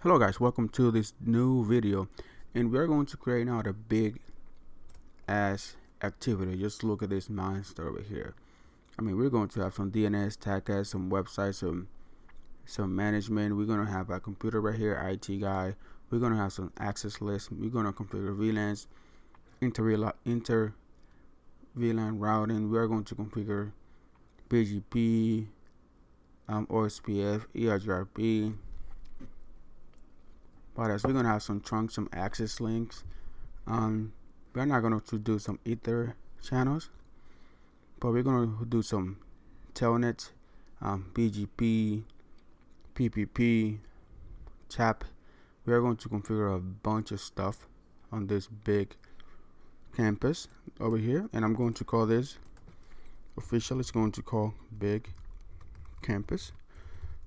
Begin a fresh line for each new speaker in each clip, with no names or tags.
Hello guys, welcome to this new video, and we're going to create now the big ass activity. Just look at this monster over here. I mean, we're going to have some DNS, TACs, some websites, some management. We're going to have a computer right here, IT guy. We're going to have some access lists. We're going to configure VLANs, Inter-VLAN routing. We are going to configure BGP, OSPF, ERGRP. But as we're gonna have some trunks, some access links. We're not going to do some Ether channels, but we're gonna do some Telnet, BGP, PPP, CHAP. We are going to configure a bunch of stuff on this big campus over here, and I'm going to call this officially. It's going to call big campus.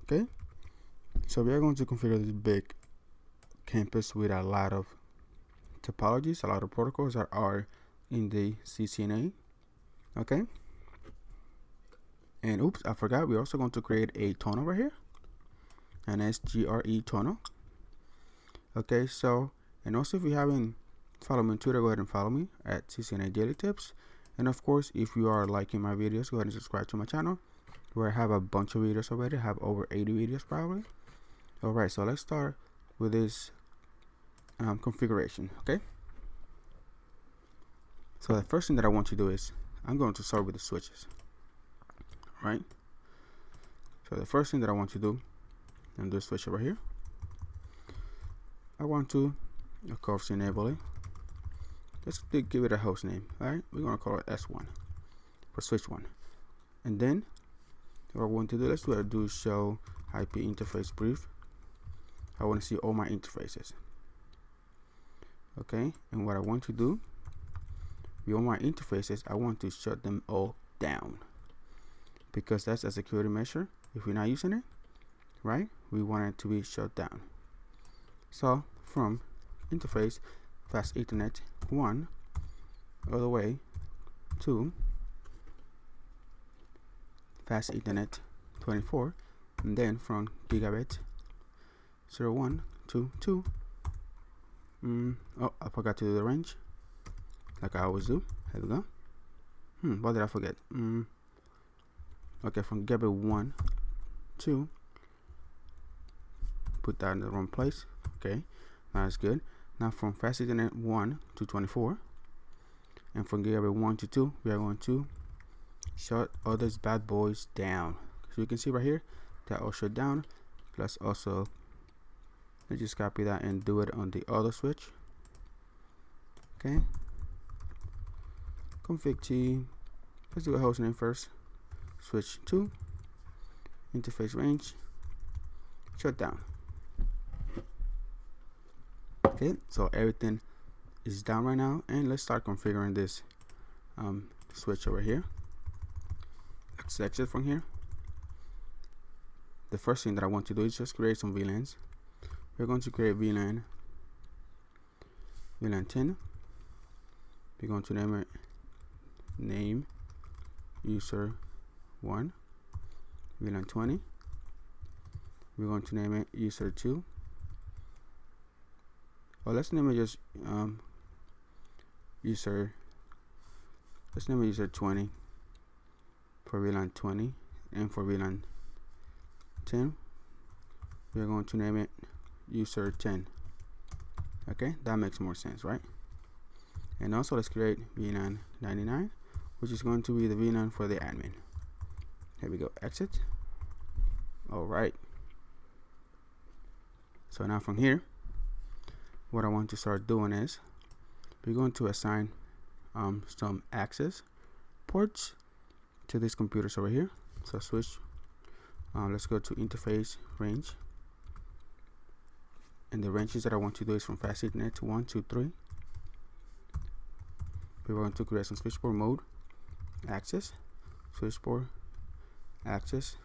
Okay, so we are going to configure this big campus with a lot of topologies, a lot of protocols that are in the CCNA. Okay, and oops, I forgot, we're also going to create a tunnel right here, an SGRE tunnel. Okay, so, and also if you haven't followed me on Twitter, go ahead and follow me at CCNA Daily Tips. And of course, if you are liking my videos, go ahead and subscribe to my channel, where I have a bunch of videos already. I have over 80 videos probably. All right, so let's start with this configuration. Okay, so the first thing that I want you to do is I'm going to start with the switches. All right, so the first thing that I want you to do, and this switch over here, I want to of course enable it. Let's give it a host name. All right, we're going to call it S1 for switch 1, and then what I want to do, let's do show IP interface brief. I want to see all my interfaces. Okay, and what I want to do with all my interfaces, I want to shut them all down, because that's a security measure. If we're not using it, right, we want it to be shut down. So from interface fast Ethernet 1 all the way to fast Ethernet 24, and then from gigabit 01 to 2. Oh, I forgot to do the range, like I always do. Here we go. What did I forget? Okay, from gigabit 1 to, put that in the wrong place. Okay, now that's good. Now from fast Ethernet 1 to 24, and from gigabit 1 to 2, we are going to shut all these bad boys down. So you can see right here that all shut down. Let's also, let's just copy that and do it on the other switch. Okay, config T, let's do a host name first, switch 2, interface range, shut down. Okay, so everything is down right now, and let's start configuring this switch over here. Let's exit from here. The first thing that I want to do is just create some VLANs. We're going to create VLAN 10. We're going to name it name user 1. VLAN 20. We're going to name it user 2. Or let's name it just user. Let's name it user 20 for VLAN 20, and for VLAN 10, we're going to name it user 10. Okay, that makes more sense, right? And also let's create VLAN 99, which is going to be the VLAN for the admin. Here we go, exit. All right, so now from here, what I want to start doing is we're going to assign some access ports to these computers over here. So switch, let's go to interface range, and the ranges that I want to do is from fast Ethernet to 1, 2, 3. We're going to create some switchboard mode access, switchboard access.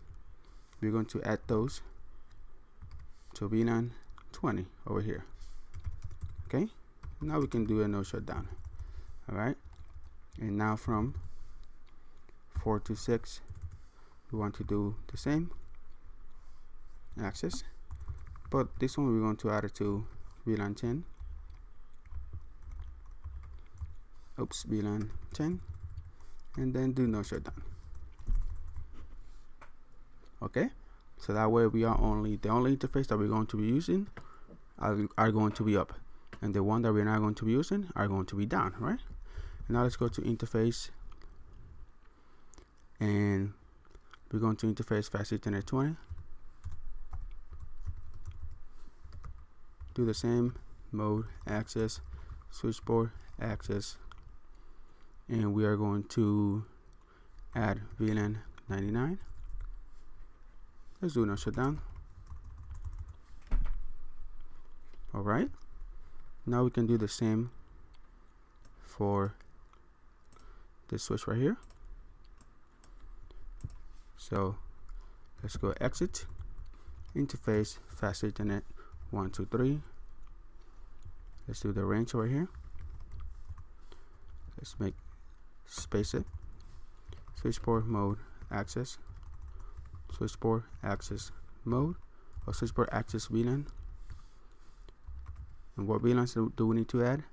We're going to add those to VLAN 20 over here. Okay, now we can do a no shutdown. All right, and now from 4 to 6, we want to do the same access, but this one we're going to add it to VLAN 10. Oops, VLAN 10, and then do no shutdown. Okay, so that way we are the only interface that we're going to be using are going to be up, and the one that we're not going to be using are going to be down, right? And now let's go to interface, and we're going to interface fast Ethernet 20. Do the same mode access, switchboard access, and we are going to add VLAN 99. Let's do no shutdown. All right, now we can do the same for this switch right here. So let's go exit, interface fast Ethernet 1, 2, 3. Let's do the range over here. Let's space it. Switchboard mode access, switchboard access mode, or switchboard access VLAN. And what VLANs do we need to add?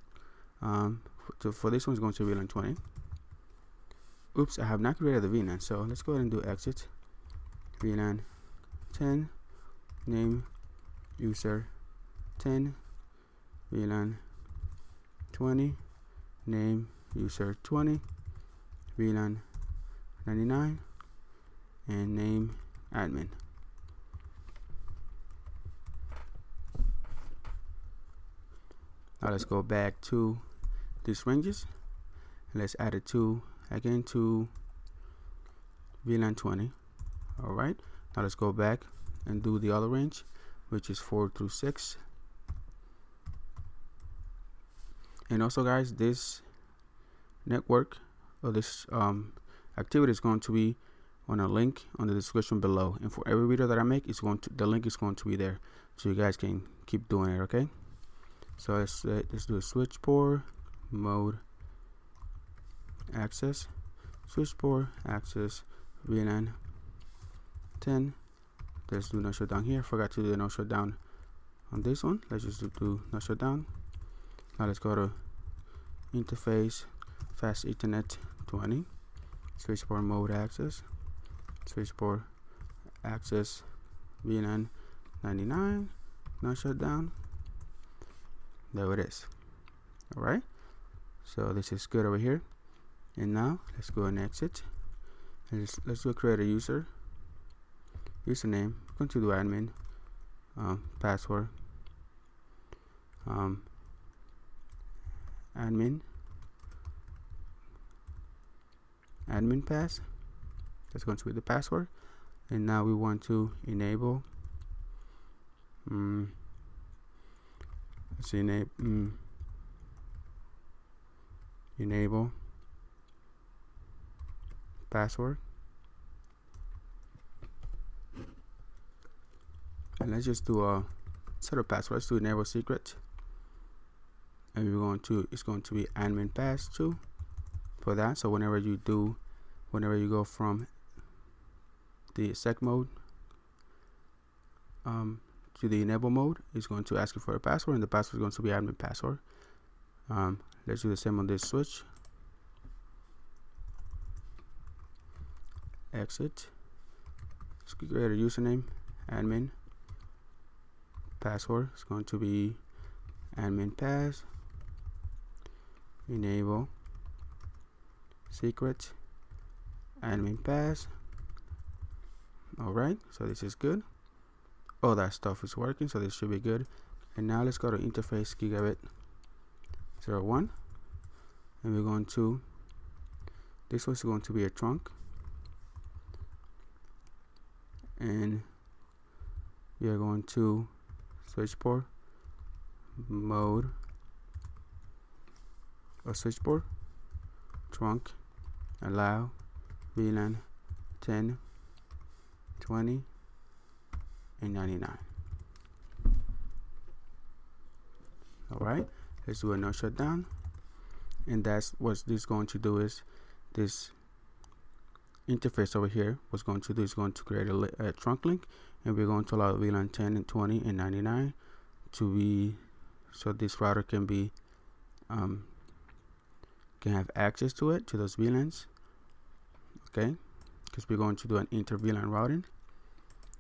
For this one is going to be VLAN 20. Oops, I have not created the VLAN, so let's go ahead and do exit. VLAN 10, name user 10, VLAN 20, name user 20, VLAN 99, and name admin. Now let's go back to these ranges, and let's add it again to VLAN 20. All right, now let's go back and do the other range, which is 4 through 6. And also, guys, this network or this activity is going to be on a link on the description below, and for every video that I make, the link is going to be there, so you guys can keep doing it. Okay, so let's do a switchboard mode access, switchboard access VLAN 10. Let's do no shutdown here. Forgot to do the no shutdown on this one. Let's just do no shutdown. Now let's go to interface fast Ethernet 20, switchboard mode access, switchboard access VLAN 99, no shutdown. There it is. All right, so this is good over here. And now let's go and exit, and let's go create a username. I'm going to do admin, password, admin pass. That's going to be the password. And now we want to enable enable password, and let's just do a set of password. Let's do enable secret, and it's going to be admin pass 2 for that. So whenever you go from the sec mode to the enable mode, it's going to ask you for a password, and the password is going to be admin password. Let's do the same on this switch. Exit. Let's create a username, admin. Password is going to be admin pass. Enable secret, admin pass. Alright, so this is good. All that stuff is working, so this should be good. And now let's go to interface gigabit 01, and we're going to, this was going to be a trunk, and we are going to switchboard mode or switchboard trunk allow VLAN 10, 20, and 99. Alright, let's do a no shutdown, and that's what this is going to do. Is this interface over here was going to do is going to create a trunk link, and we're going to allow VLAN 10 and 20 and 99 to be, so this router can be can have access to it, to those VLANs. Okay, because we're going to do an inter-VLAN routing,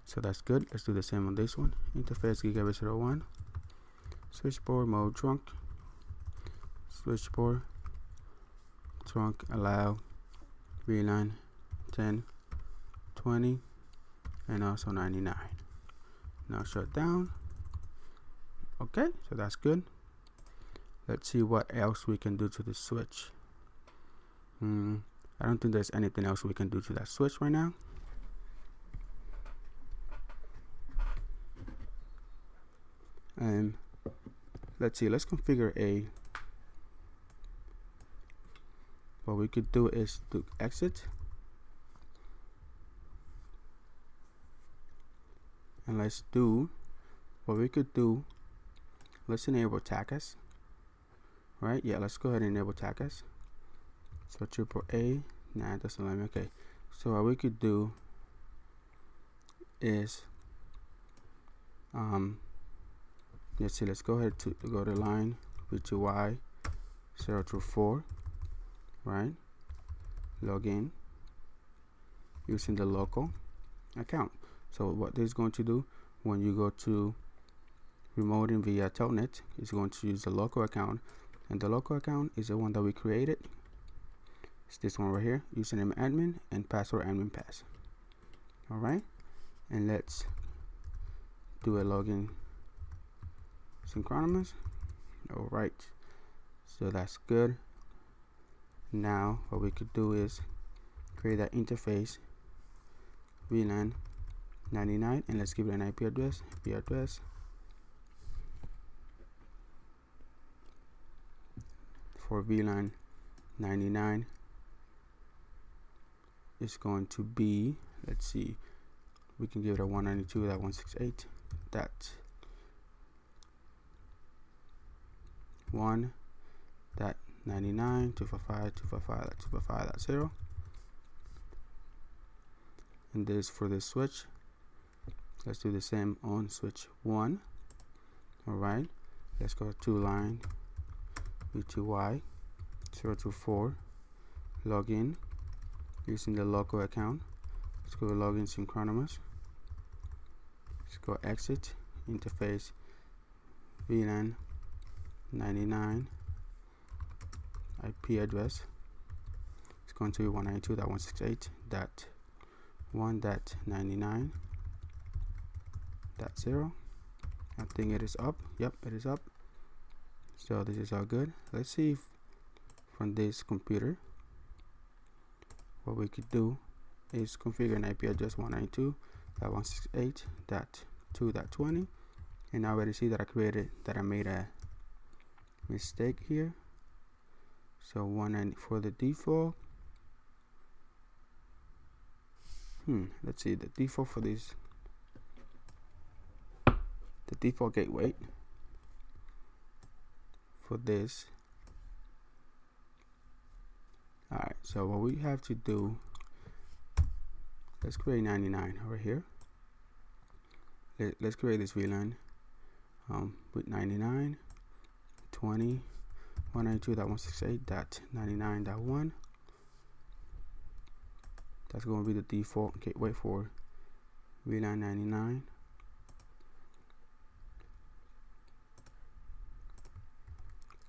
so that's good. Let's do the same on this one. Interface gigabit 01, switchboard mode trunk, switchboard trunk allow VLAN 10, 20, and also 99. Now shut down. Okay, so that's good. Let's see what else we can do to the switch. I don't think there's anything else we can do to that switch right now. And let's see, let's configure a, what we could do is to exit, and let's do what we could do. Let's enable TACAS. Right, yeah, let's go ahead and enable TACAS. So AAA, nah, it doesn't let me. Okay, so what we could do is let's see, let's go ahead to go to line V2Y 0 through 4, right? Log in using the local account. So what this is going to do, when you go to remoting via Telnet, it's going to use the local account, and the local account is the one that we created. It's this one right here, username admin and password admin pass. All right, and let's do a login synchronous. All right, so that's good. Now what we could do is create that interface VLAN 99, and let's give it an IP address. For VLAN 99 is going to be, let's see, we can give it a 192.168.1.99.255.255.255.0, and this for this switch. Let's do the same on switch 1. All right, let's go to line V2Y 0 to 4, login using the local account. Let's go to login synchronous. Let's go exit interface VLAN 99 IP address. It's going to be 192.168.1.99.0. I think it is up. Yep, it is up. So this is all good. Let's see if from this computer, what we could do is configure an IP address 192.168.2.20, and I already see that I made a mistake here. So 190 for the default. Let's see the default for this. The default gateway for this. Alright, so what we have to do, let's create 99 over here. Let's create this VLAN with 99, 20, 192.168.99.1. That's going to be the default gateway for VLAN 99.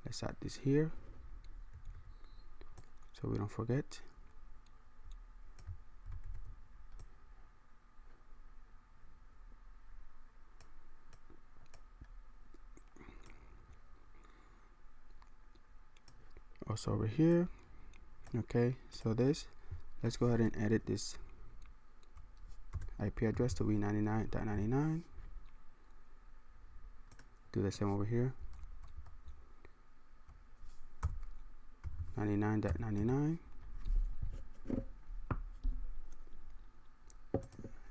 Let's add this here so we don't forget. Also over here. Okay, so this, let's go ahead and edit this IP address to be 99.99. Do the same over here. 99.99,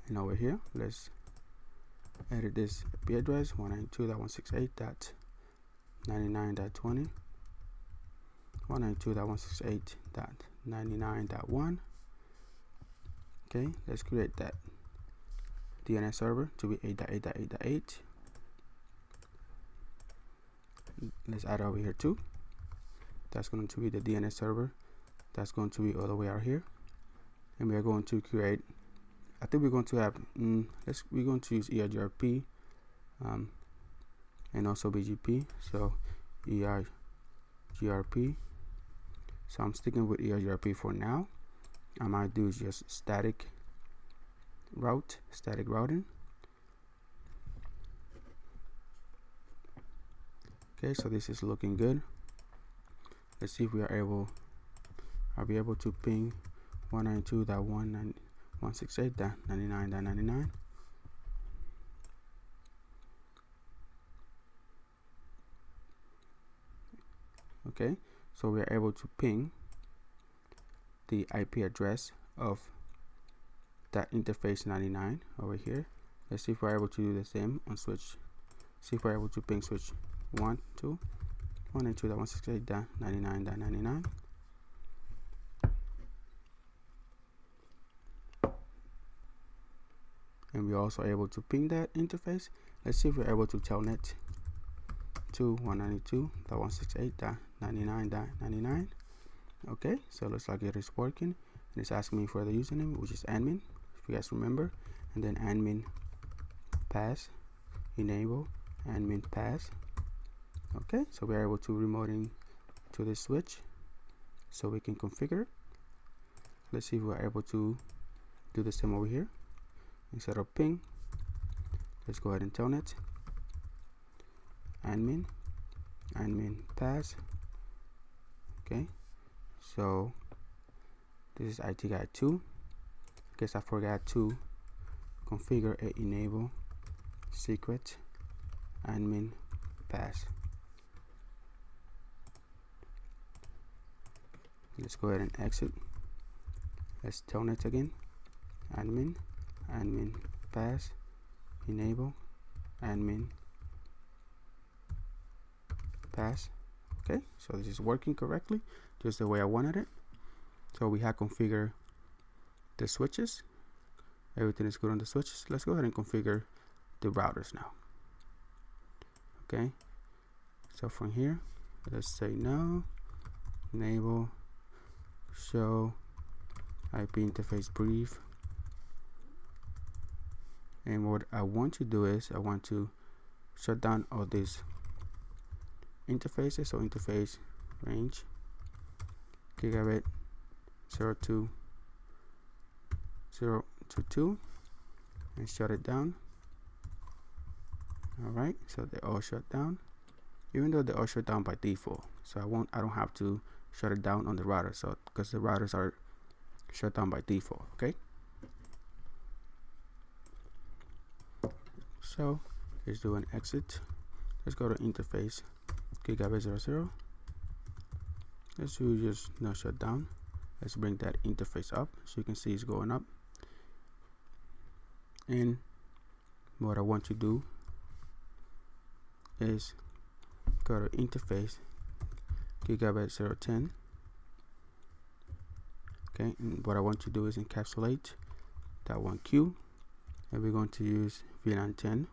and over here let's edit this IP address 192.168.99.20, 192.168.99.1. Okay, let's create that DNS server to be 8.8.8.8. Let's add over here too. That's going to be the DNS server. That's going to be all the way out here, and we are going to create. I think we're going to have. We're going to use ERGRP, and also BGP. So ERGRP. So I'm sticking with ERGRP for now. I might do just static routing. Okay, so this is looking good. Let's see if we are able. I'll be able to ping 192.168.99.99. Okay, so we are able to ping the IP address of that interface 99 over here. Let's see if we're able to do the same on switch. See if we're able to ping switch 192.168.99.99. And we're also able to ping that interface. Let's see if we're able to telnet to 192.168.99.99. Okay, so it looks like it is working, and it's asking me for the username, which is admin, if you guys remember, and then admin pass, enable admin pass. Okay, so we're able to remoting to this switch so we can configure. Let's see if we're able to do the same over here. Instead of ping, let's go ahead and telnet admin pass. Okay, so this is IT guide 2. I guess I forgot to configure a enable secret admin pass. Let's go ahead and exit. Let's telnet again. Admin pass, enable admin pass. Okay, so this is working correctly, just the way I wanted it. So we have configured the switches. Everything is good on the switches. Let's go ahead and configure the routers now. Okay, so from here, let's say no, enable show IP interface brief. And what I want to do is I want to shut down all these interfaces. So interface range gigabit 02022 and shut it down. Alright, so they all shut down, even though they all shut down by default. So I don't have to shut it down on the router, so because the routers are shut down by default. Okay, so let's do an exit. Let's go to interface gigabit 00. Let's do just no shutdown. Let's bring that interface up so you can see it's going up. And what I want to do is go to interface gigabit 010. Okay, and what I want to do is encapsulate that one queue, and we're going to use VLAN 10,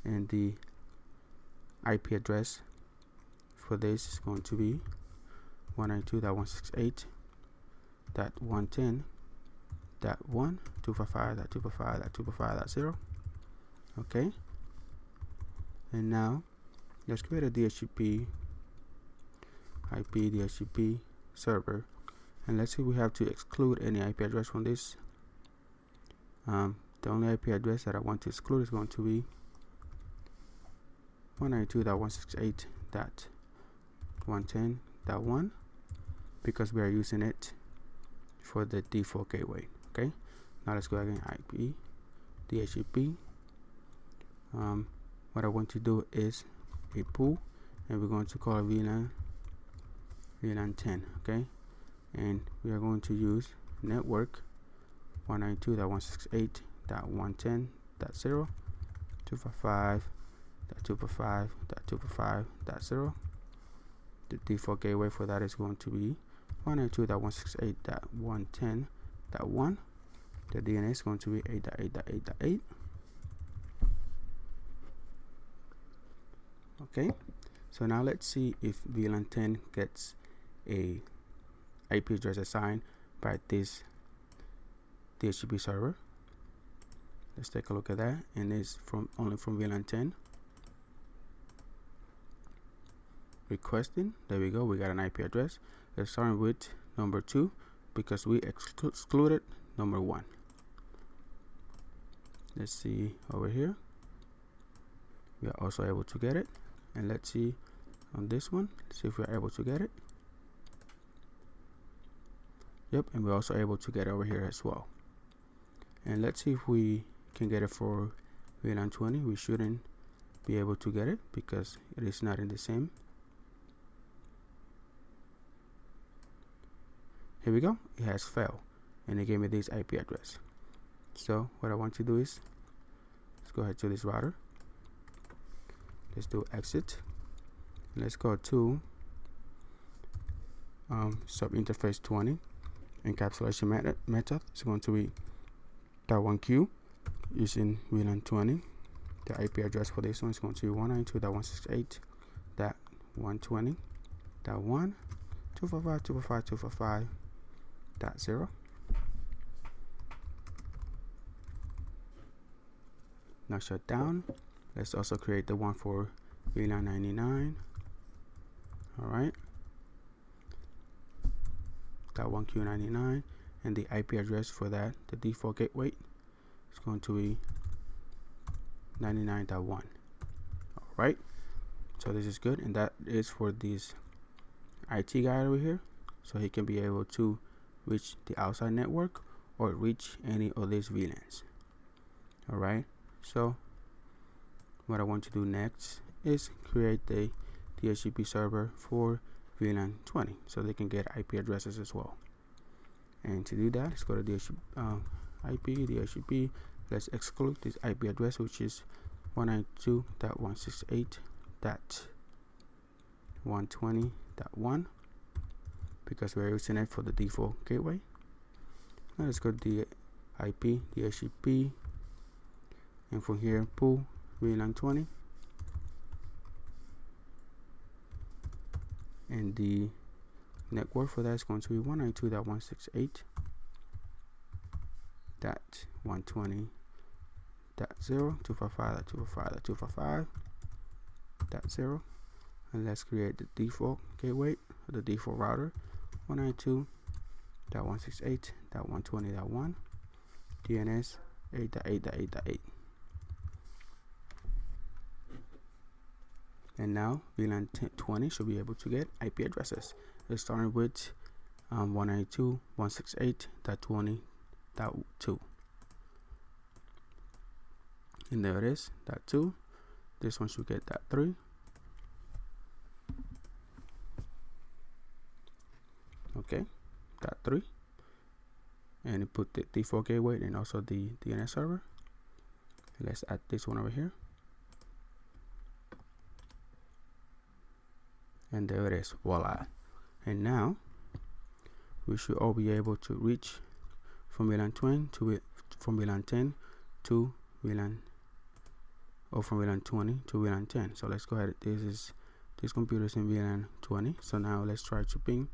and the IP address for this is going to be 192.168.1.10.1.255.255.255.0. Okay, and now let's create a DHCP IP DHCP server, and let's see if we have to exclude any IP address from this. The only IP address that I want to exclude is going to be 192.168.110.1 because we are using it for the default gateway. Okay, now let's go again, IP DHCP. What I want to do is a pool, and we're going to call it VLAN 10. Okay, and we are going to use network 192.168.110.0 255.255.255.0. The default gateway for that is going to be 192.168.110.1. The DNS is going to be 8.8.8.8. Okay, so now let's see if VLAN 10 gets a IP address assigned by this DHCP server. Let's take a look at that, and it's only from VLAN 10. Requesting, there we go, we got an IP address. Let's start with number 2 because we excluded number 1. Let's see over here, we are also able to get it. And let's see on this one, see if we're able to get it. Yep, and we're also able to get it over here as well. And let's see if we can get it for VLAN 20. We shouldn't be able to get it because it is not in the same. Here we go, it has failed and it gave me this IP address. So what I want to do is, let's go ahead to this router. Let's do exit. Let's go to subinterface 20. Encapsulation method is going to be .1q using VLAN 20. The IP address for this one is going to be 192.168.120.1.255.255.255.0. Now shut down. Let's also create the one for VLAN 99. Alright. .1q99, and the IP address for that, the default gateway, is going to be 99.1. Alright. So this is good, and that is for this IT guy over here. So he can be able to reach the outside network or reach any of these VLANs. Alright. So what I want to do next is create the DHCP server for VLAN 20 so they can get IP addresses as well. And to do that, let's go to DHCP. Let's exclude this IP address, which is 192.168.120.1 because we're using it for the default gateway. Now let's go to the IP DHCP, and from here pull VLAN 20, and the network for that is going to be 192.168.0.255.255.255.0, and let's create the default gateway, the default router, 192.168.120.1, DNS 8.8.8.8. And now VLAN 20 should be able to get IP addresses. Let's start with 192.168.20.2, and there it is, .2. This one should get .3. Okay, .3, and it put the default gateway and also the DNS server. Let's add this one over here. And there it is, voila. And now we should all be able to reach from VLAN 20 to from VLAN 10 to VLAN, or from VLAN 20 to VLAN 10. So let's go ahead. This computer is in VLAN 20. So now let's try to ping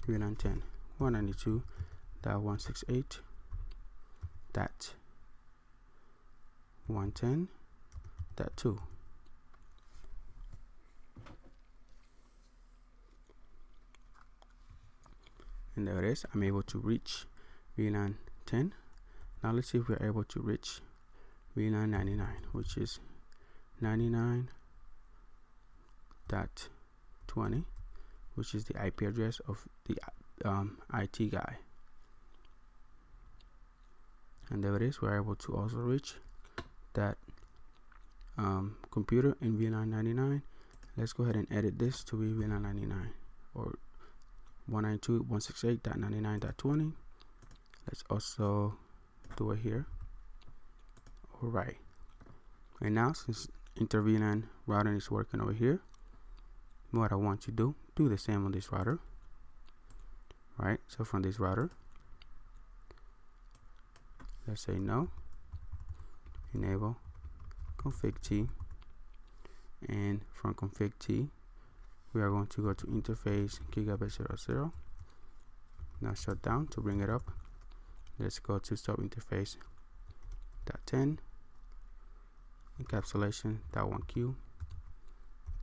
VLAN 10, 192.168.110.2. And there it is, I'm able to reach VLAN 10. Now let's see if we're able to reach VLAN 99, which is 99.20, which is the IP address of the IT guy. And there it is, we're able to also reach that computer in VLAN 99. Let's go ahead and edit this to be VLAN 99, or 192.168.99.20. Let's also do it here. Alright, and now since Inter-VLAN routing is working over here, what I want to do the same on this router. Right, so from this router, let's say no. Enable config T, and from config T we are going to go to interface gigabit 00. Now shut down. To bring it up, let's go to stop interface .10, encapsulation .1q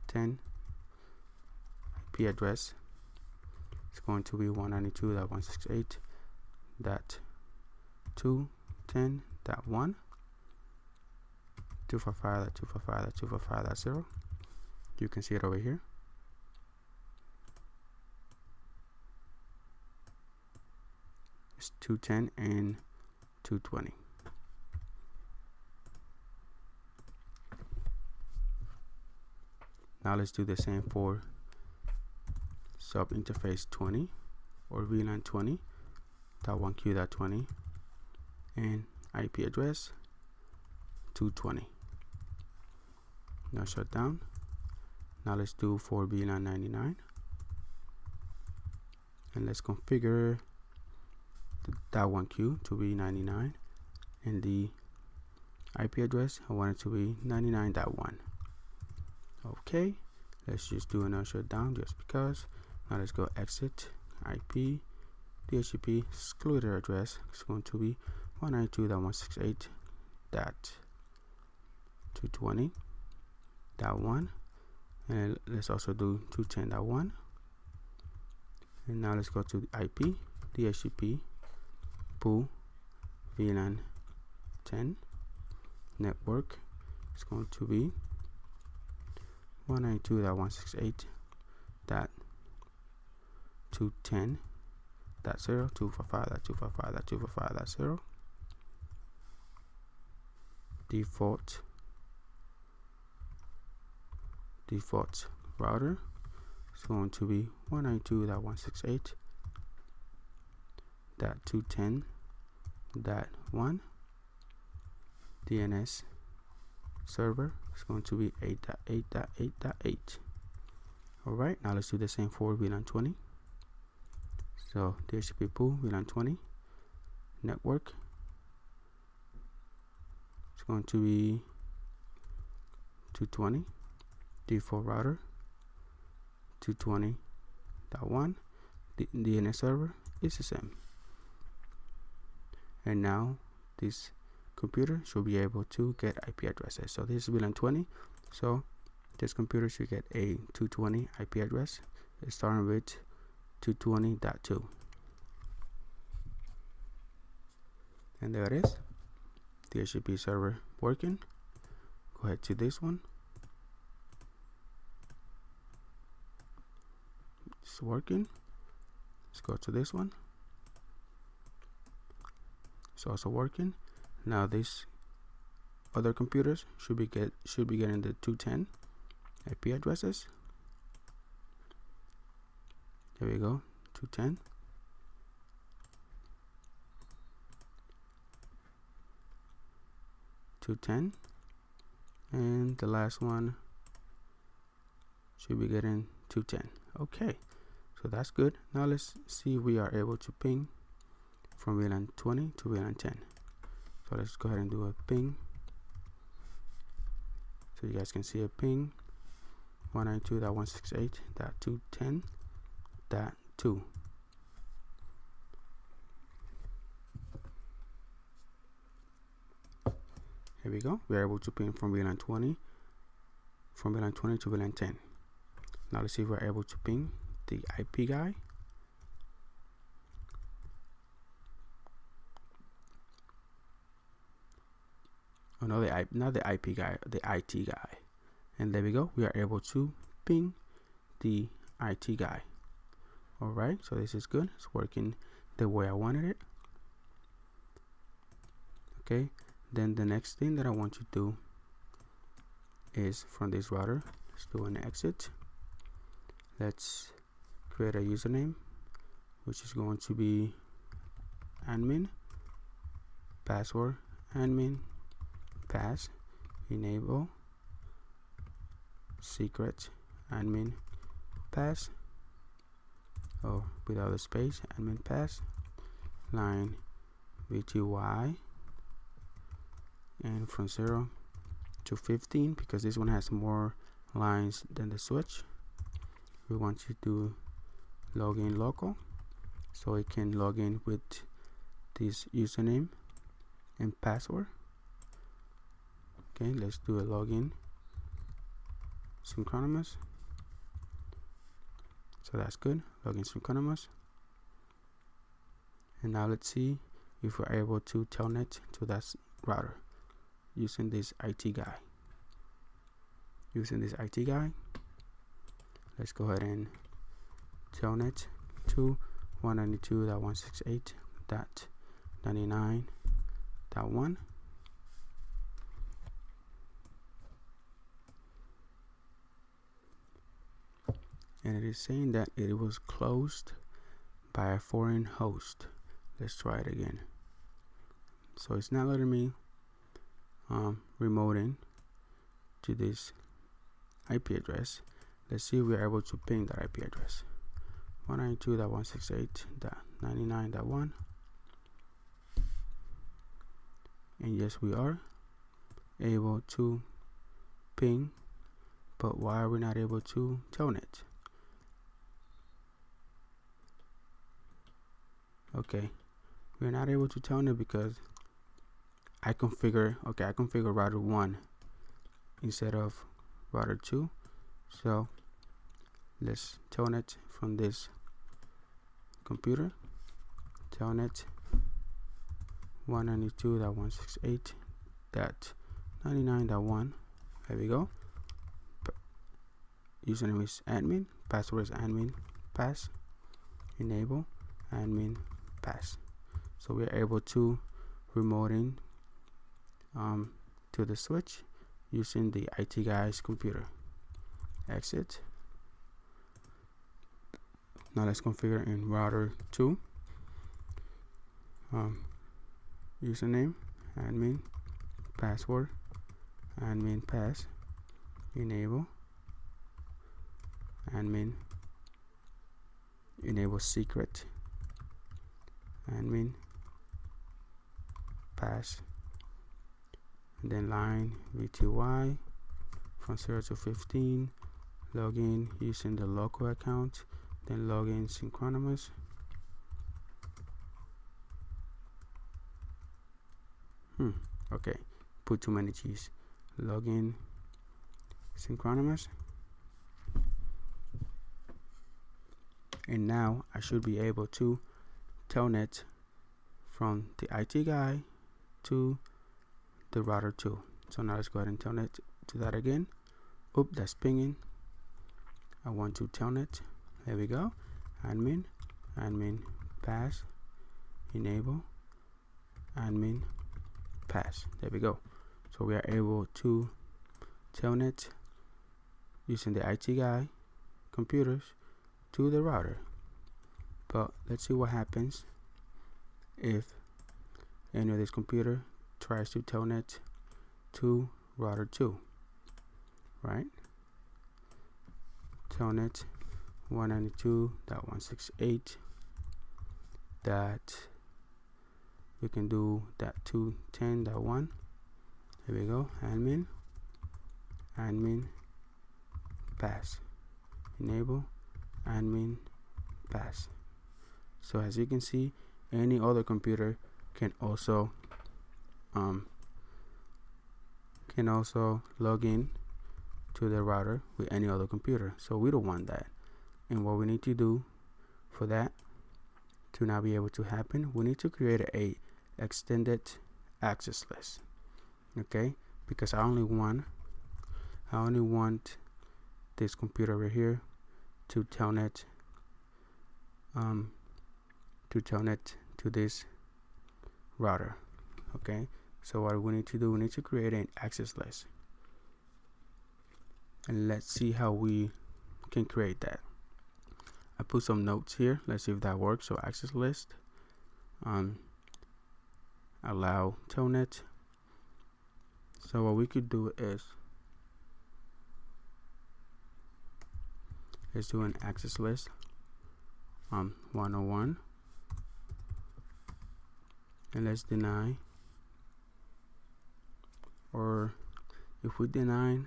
10, IP address is going to be 192.168.210.1, 255.255.255.0. You can see it over here. It's 210 and 220. Now let's do the same for sub interface 20 or VLAN 20.1q.20 and IP address 220. Now shut down. Now let's do for VLAN 99, and let's configure the .1q to be 99 and the IP address I want it to be 99.1. Okay, let's just do another shutdown just because. Now let's go exit IP DHCP excluded address is going to be 192.168.220.1, and let's also do 210.1. and now let's go to IP DHCP pool VLAN 10 network. It's going to be 192.168.210.0, 255.255.255.0. Default router is going to be 192.168.210.1. DNS server is going to be 8.8.8.8. Alright, now let's do the same for VLAN 20. So DHCP pool VLAN 20 network is going to be 220. Default router 220.1. DNS server is the same. And now this computer should be able to get IP addresses. So this is VLAN 20. So this computer should get a 220 IP address. It's starting with 220.2. And there it is. DHCP server working. Go ahead to this one. It's working. Let's go to this one. It's also working. Now these other computers should be getting the 210 IP addresses. There we go, 210. And the last one should be getting 210. Okay, so that's good. Now let's see if we are able to ping from VLAN 20 to VLAN 10. So let's go ahead and do a ping. So you guys can see a ping 192.168.210.2. Here we go. We are able to ping from VLAN 20 to VLAN 10. Now let's see if we're able to ping the IP guy. Oh no, not the IP guy, the IT guy. And there we go. We are able to ping the IT guy. Alright, so this is good. It's working the way I wanted it. Okay, then the next thing that I want to do is from this router, let's do an exit. Let's create a username, which is going to be admin, password, admin, pass, enable, secret, admin, pass, without a space, admin pass, line vty and from 0 to 15, because this one has more lines than the switch, we want you to log in local, so it can log in with this username and password. Okay, let's do a login synchronous. So that's good, login synchronous. And now let's see if we're able to telnet to that router using this IT guy. Let's go ahead and telnet to 192.168.99.1. And it is saying that it was closed by a foreign host. Let's try it again. So it's not letting me remote in to this IP address. Let's see if we're able to ping that IP address. 192.168.99.1. And yes, we are able to ping, but why are we not able to telnet? Okay, we're not able to telnet because I configure router 1 instead of router 2. So let's telnet from this computer. Telnet 192.168.99.1. There we go. Username is admin, password is admin pass, enable admin pass. So we're able to remote in to the switch using the IT guy's computer. Exit. Now let's configure in router 2. Username admin, password admin pass, enable admin, enable secret, admin pass, and then line VTY from 0 to 15, login using the local account, then login synchronous. Okay, put too many G's. Login synchronous. And now I should be able to telnet from the IT guy to the router 2. So now let's go ahead and telnet to that again. Oop, that's pinging. I want to telnet. There we go. Admin pass, enable admin pass. There we go. So we are able to telnet using the IT guy computers to the router. But let's see what happens if any of this computer tries to telnet to router 2, right? Telnet 192.168 that we can do that 210.1. Here we go. Admin pass, enable admin pass. So as you can see, any other computer can also log in to the router with any other computer. So we don't want that. And what we need to do for that to not be able to happen, we need to create a extended access list. Okay, because I only want this computer right here to telnet to this router. Okay, so what we need to do, we need to create an access list, and let's see how we can create that. I put some notes here. Let's see if that works. So access list, allow telnet. So what we could do is, let's do an access list 101, and let's deny or if we deny,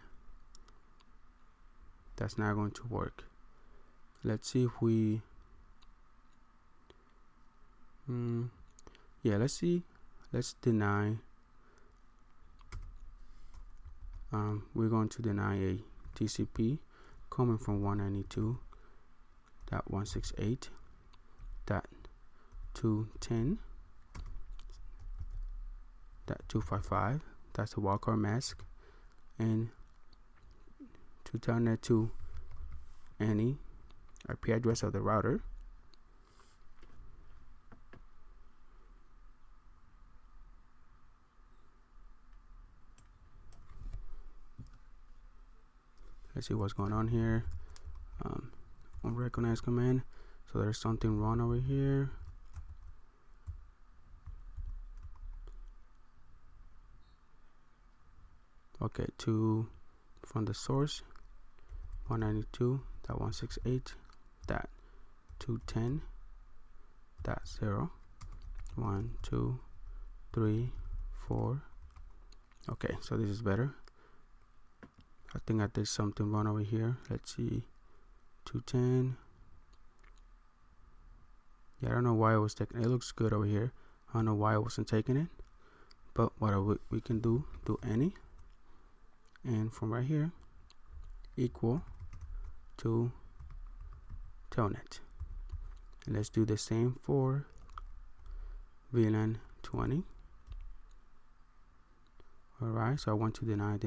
that's not going to work. Let's see if we yeah, let's see, let's deny. We're going to deny a TCP coming from 192.168.210.255. That's the wildcard mask, and to Telnet to any IP address of the router. Let's see what's going on here. Unrecognized command. So there's something wrong over here. Okay, from the source 192.168.210.0 1 2 3 4. Okay, so this is better. I think I did something wrong over here. Let's see, 210. Yeah, I don't know why it was taking. It looks good over here. I don't know why I wasn't taking it. But what we can do any, and from right here, equal to Telnet. And let's do the same for VLAN 20. Alright, so I want to deny,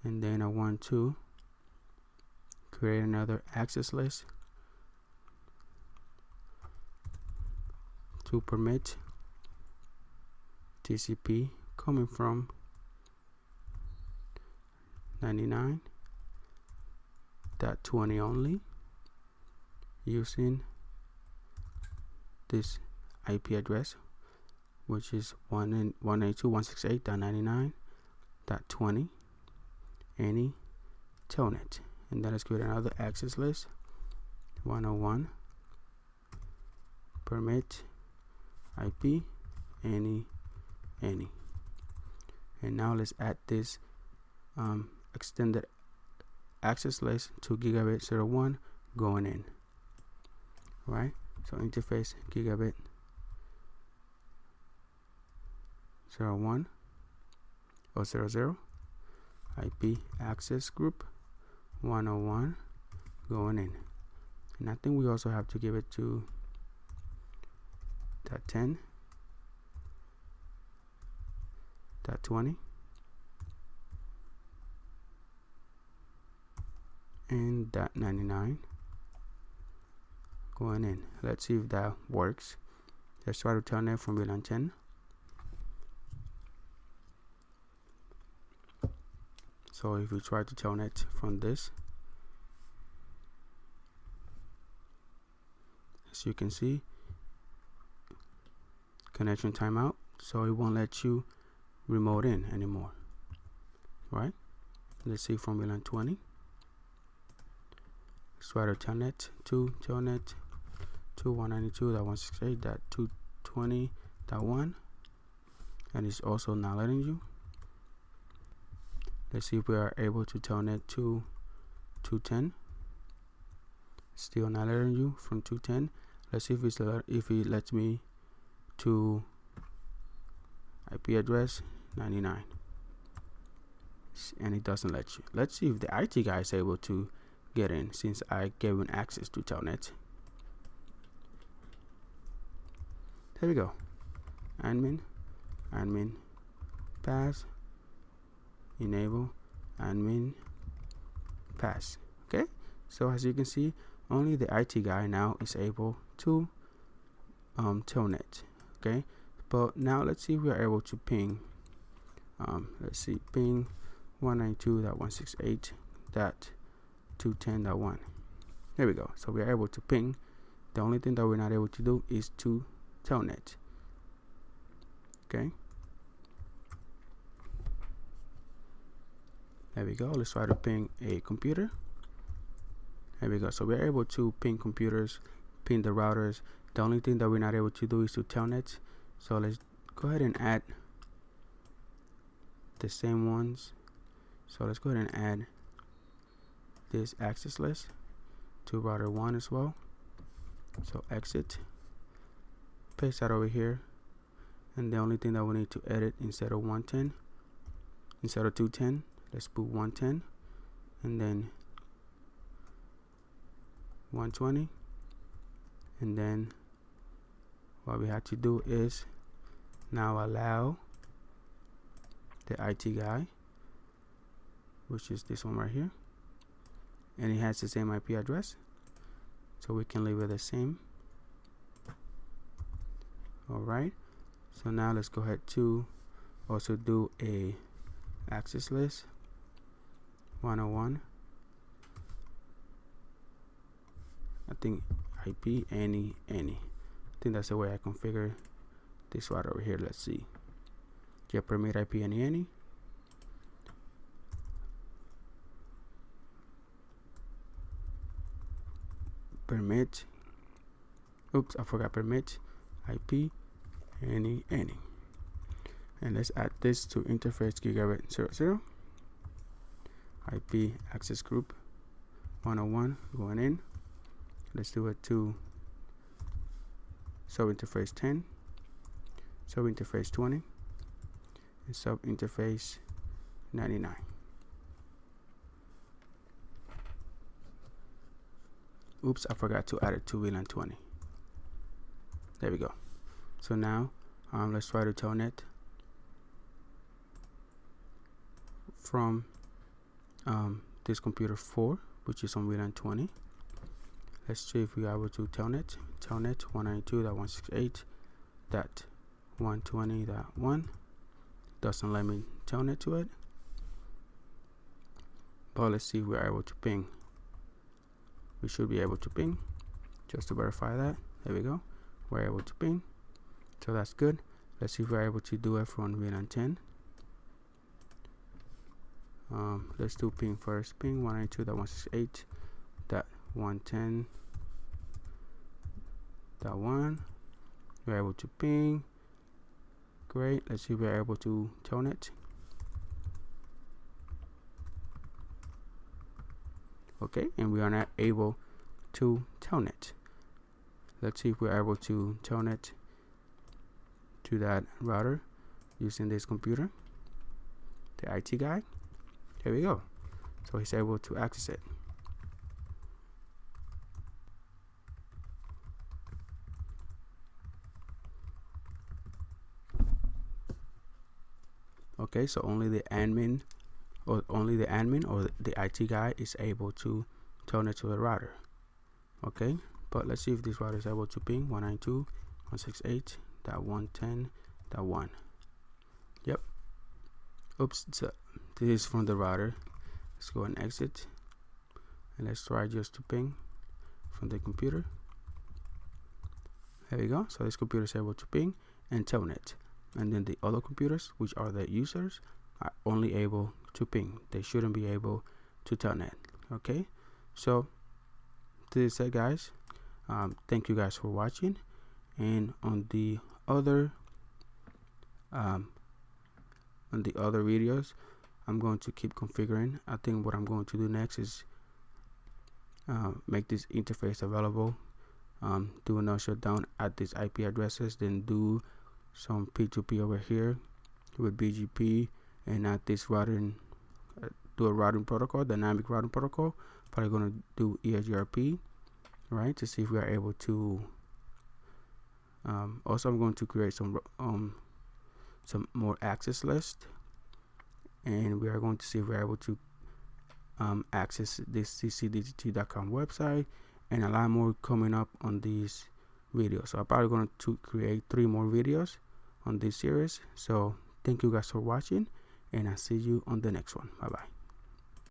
and then I want to create another access list to permit TCP coming from 99.20 only, using this IP address, which is 192.168.99.20 any Telnet. And then let's create another access list, 101 permit IP any. And now let's add this extended access list to gigabit 01 going in. Right, so interface gigabit 01 or 00 IP access group 101 going in. And I think we also have to give it to .10.20 and .99 going in. Let's see if that works. Let's try to Telnet from VLAN 10. So if we try to Telnet from this, as you can see, connection timeout, so it won't let you remote in anymore. Right, let's see from VLAN 20. Let's try to Telnet to 192.168.220.1, and it's also not letting you. Let's see if we are able to Telnet to 210. Still not letting you from 210. Let's see if it lets me to IP address 99, and it doesn't let you. Let's see if the IT guy is able to get in, since I gave him access to Telnet. There we go. Admin pass, enable admin pass. Okay, so as you can see, only the IT guy now is able to Telnet. Okay, but now let's see if we are able to ping. Let's see, ping 192.168.210.1. There we go. So we are able to ping. The only thing that we're not able to do is to Telnet. Okay, there we go. Let's try to ping a computer. There we go. So we're able to ping computers, ping the routers. The only thing that we're not able to do is to Telnet. So let's go ahead and add the same ones. So let's go ahead and add this access list to router 1 as well. So exit, paste that over here, and the only thing that we need to edit, instead of 210, let's put 110, and then 120, and then what we have to do is now allow the IT guy, which is this one right here, and it has the same IP address, so we can leave it the same. Alright, so now let's go ahead to also do a access list 101. I think IP any. I think that's the way I configure this router over here. Let's see. Get permit IP any. Permit. Oops, I forgot permit IP any. And let's add this to interface gigabit 00. IP access group 101 going in. Let's do it to sub interface 10, sub interface 20, and sub interface 99. Oops, I forgot to add it to VLAN 20. There we go. So now let's try to Telnet from this computer 4, which is on VLAN 20. Let's see if we are able to Telnet 192.168.120.1. Doesn't let me Telnet to it, but let's see if we are able to ping. We should be able to ping. Just to verify that, there we go, we're able to ping, so that's good. Let's see if we're able to do it from VLAN 10. Let's do ping first. Ping 192.168.110.1. We're able to ping. Great. Let's see if we're able to Telnet. Okay, and we are not able to Telnet. Let's see if we're able to Telnet to that router using this computer, the IT guy. There we go. So he's able to access it. Okay, so only the admin or the IT guy is able to Telnet to the router. Okay, but let's see if this router is able to ping 192.168.110.1. Yep. Oops, so this is from the router. Let's go and exit, and let's try just to ping from the computer. There we go. So this computer is able to ping and Telnet, and then the other computers, which are the users, are only able to ping. They shouldn't be able to Telnet. Okay, so this is it, guys. Thank you guys for watching, and on the other videos, I'm going to keep configuring. I think what I'm going to do next is make this interface available, do a no shutdown at these IP addresses, then do some P2P over here with BGP, and at this routing, do a routing protocol, dynamic routing protocol. Probably going to do ESGRP, right, to see if we are able to. Also, I'm going to create some more access list, and we are going to see if we're able to access this ccdgt.com website, and a lot more coming up on these videos. So I'm probably going to create 3 more videos on this series. So thank you guys for watching, and I'll see you on the next one. Bye bye.